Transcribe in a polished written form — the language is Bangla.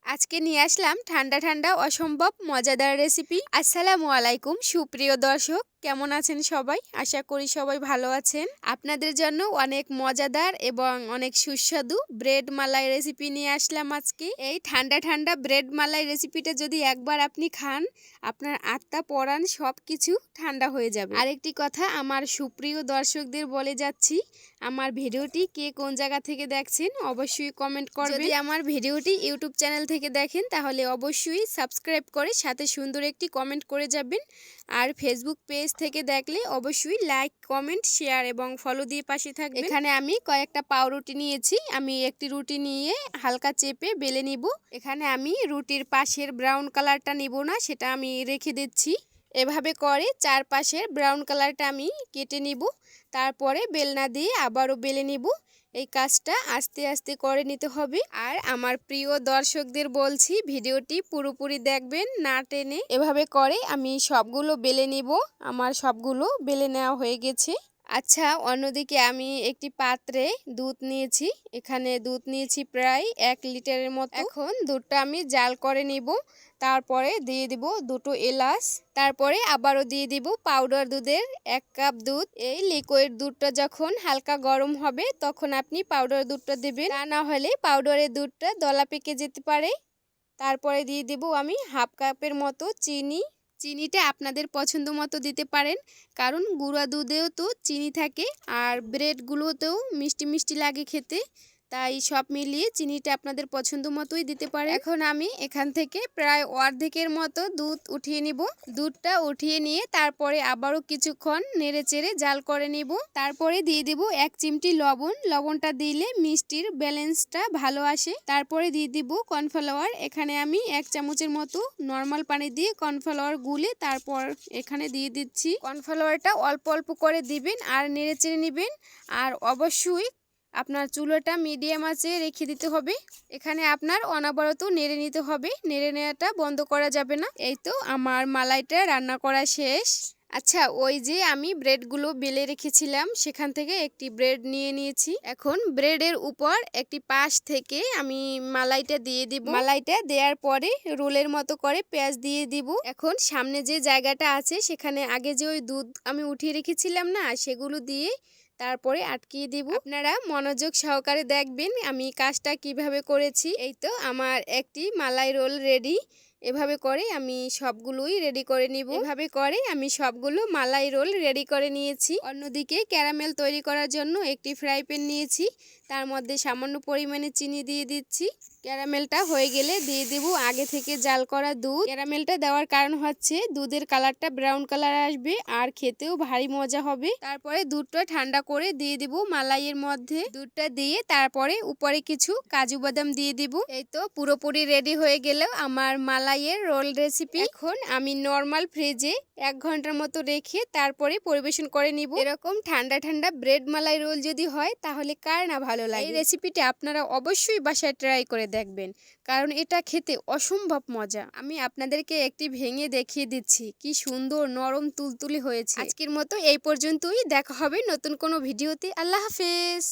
আজকে নিয়ে আসলাম ঠান্ডা ঠান্ডা অসম্ভব মজাদার রেসিপি। আসসালামু আলাইকুম সুপ্রিয় দর্শক, কেমন আছেন সবাই? আশা করি সবাই ভালো আছেন। আপনাদের জন্য অনেক মজাদার এবং অনেক সুস্বাদু ব্রেড মালাই রেসিপি নিয়ে আসলাম আজকে। এই ঠান্ডা ঠান্ডা ব্রেড মালাই রেসিপিটা যদি একবার আপনি খান, আপনার আত্মা পরাণ সব কিছু ঠান্ডা হয়ে যাবে। আরেকটি কথা আমার সুপ্রিয় দর্শকদের বলে যাচ্ছি, আমার ভিডিওটি কে কোন জায়গা থেকে দেখছেন অবশ্যই কমেন্ট করবেন। যদি আমার ভিডিওটি ইউটিউব চ্যানেল থেকে দেখেন তাহলে অবশ্যই সাবস্ক্রাইব করে সাথে সুন্দর একটি কমেন্ট করে যাবেন। আর ফেসবুক পেজ থেকে দেখলে অবশ্যই লাইক, কমেন্ট, শেয়ার এবং ফলো দিয়ে পাশে থাকবেন। এখানে আমি কয়েকটা পাউরুটি নিয়েছি। আমি একটি রুটি নিয়ে হালকা চেপে বেলে নিব। এখানে আমি রুটির পাশের ব্রাউন কালারটা নিব না, সেটা আমি রেখে দিচ্ছি। এভাবে করে চারপাশের ব্রাউন কালারটা আমি কেটে নিব। তারপরে বেলনা দিয়ে আবারও বেলে নিব। এই কাজটা আস্তে আস্তে করে নিতে হবে। আর আমার প্রিয় দর্শকদের বলছি, ভিডিওটি পুরোপুরি দেখবেন, না টেনে। এভাবে করে আমি সবগুলো বেলে নিব। আমার সবগুলো বেলে নেওয়া হয়ে গেছে। আচ্ছা, অন্যদিকে আমি একটি পাত্রে দুধ নিয়েছি। এখানে দুধ নিয়েছি প্রায় 1 লিটারের মতো। এখন দুধটা আমি জাল করে নিব। তারপরে দিয়ে দিব 2টো এলাচ। তারপরে আবারও দিয়ে দিব পাউডার দুধের 1 কাপ দুধ। এই লিকুইড দুধটা যখন হালকা গরম হবে তখন আপনি পাউডার দুধটা দেবেন, তা না হলে পাউডারের দুধটা দলা পেকে যেতে পারে। তারপরে দিয়ে দিব আমি 1/2 কাপের মতো চিনি। চিনিটা আপনাদের পছন্দ মতো দিতে পারেন, কারণ গুঁড়া দুধেও তো চিনি থাকে আর ব্রেডগুলোতেও মিষ্টি মিষ্টি লাগে খেতে, তাই সব মিলিয়ে চিনিটা আপনাদের পছন্দ মতোই দিতে পারেন। এখন আমি এখান থেকে প্রায় অর্ধেকের মতো দুধ উঠিয়ে নিব। দুধটা উঠিয়ে নিয়ে তারপরে আবারও কিছুক্ষণ নেড়ে চেড়ে জাল করে নিব। তারপরে দিয়ে দিব 1 চিমটি লবণ। লবণটা দিলে মিষ্টির ব্যালেন্সটা ভালো আসে। তারপরে দিয়ে দিব কর্নফ্লাওয়ার। এখানে আমি 1 চামচের মতো নর্মাল পানি দিয়ে কর্নফ্লাওয়ার গুলে তারপর এখানে দিয়ে দিচ্ছি। কর্নফ্লাওয়ারটা অল্প অল্প করে দিবেন আর নেড়ে চেড়ে নেবেন। আর অবশ্যই আপনার চুলাটা মিডিয়াম আঁচে রেখে দিতে হবে। এখানে আপনার অনবরত নেড়ে নিতে হবে, নেড়ে নেওয়াটা বন্ধ করা যাবে না। এই তো আমার মালাইটা রান্না করা শেষ। আচ্ছা, ওই যে আমি ব্রেডগুলো বেলে রেখেছিলাম সেখান থেকে একটি ব্রেড নিয়ে নিয়েছি। এখন ব্রেডের উপর একটি পাশ থেকে আমি মালাইটা দিয়ে দিব। মালাইটা দেওয়ার পরে রোলের মতো করে পেঁয়াজ দিয়ে দিব। এখন সামনে যে জায়গাটা আছে সেখানে আগে যে ওই দুধ আমি উঠিয়ে রেখেছিলাম না, সেগুলো দিয়ে তারপরে আটকিয়ে দিব। আপনারা মনোযোগ সহকারে দেখবেন আমি কাজটা কিভাবে করেছি। এই তো আমার একটি মালাই রোল রেডি। এভাবে করে আমি সবগুলোই রেডি করে নিব। এভাবে করে আমি সবগুলো মালাই রোল রেডি করে নিয়েছি। অন্যদিকে ক্যারামেল তৈরি করার জন্য একটি ফ্রাই প্যান নিয়েছি। তার মধ্যে সামান্য পরিমাণে চিনি দিয়ে দিচ্ছি। ক্যারামেলটা হয়ে গেলে দিয়ে দেব আগে থেকে জাল করা দুধ। ক্যারামেলটা দেওয়ার কারণ হচ্ছে দুধের কালারটা ব্রাউন কালার আসবে আর খেতেও ভারী মজা হবে। তারপরে দুধটা ঠান্ডা করে দিয়ে দিব মালাইয়ের মধ্যে। দুধটা দিয়ে তারপরে উপরে কিছু কাজু বাদাম দিয়ে দিব। এই তো পুরোপুরি রেডি হয়ে গেল আমার মালাইয়ের রোল রেসিপি। এখন আমি নর্মাল ফ্রিজে 1 ঘন্টার মতো রেখে তারপরে পরিবেশন করে নিব। এরকম ঠান্ডা ঠান্ডা ব্রেড মালাই রোল যদি হয় তাহলে কার না ভালো লাগে। এই রেসিপিটা আপনারা অবশ্যই বাসায় ট্রাই করে দেখবেন, কারণ এটা খেতে অসম্ভব মজা। আমি আপনাদেরকে একটি ভেঙে দেখিয়ে দিচ্ছি কি সুন্দর নরম তুলতুলে হয়েছে। আজকের মতো এই পর্যন্তই, দেখা হবে নতুন কোনো ভিডিওতে। আল্লাহ হাফেজ।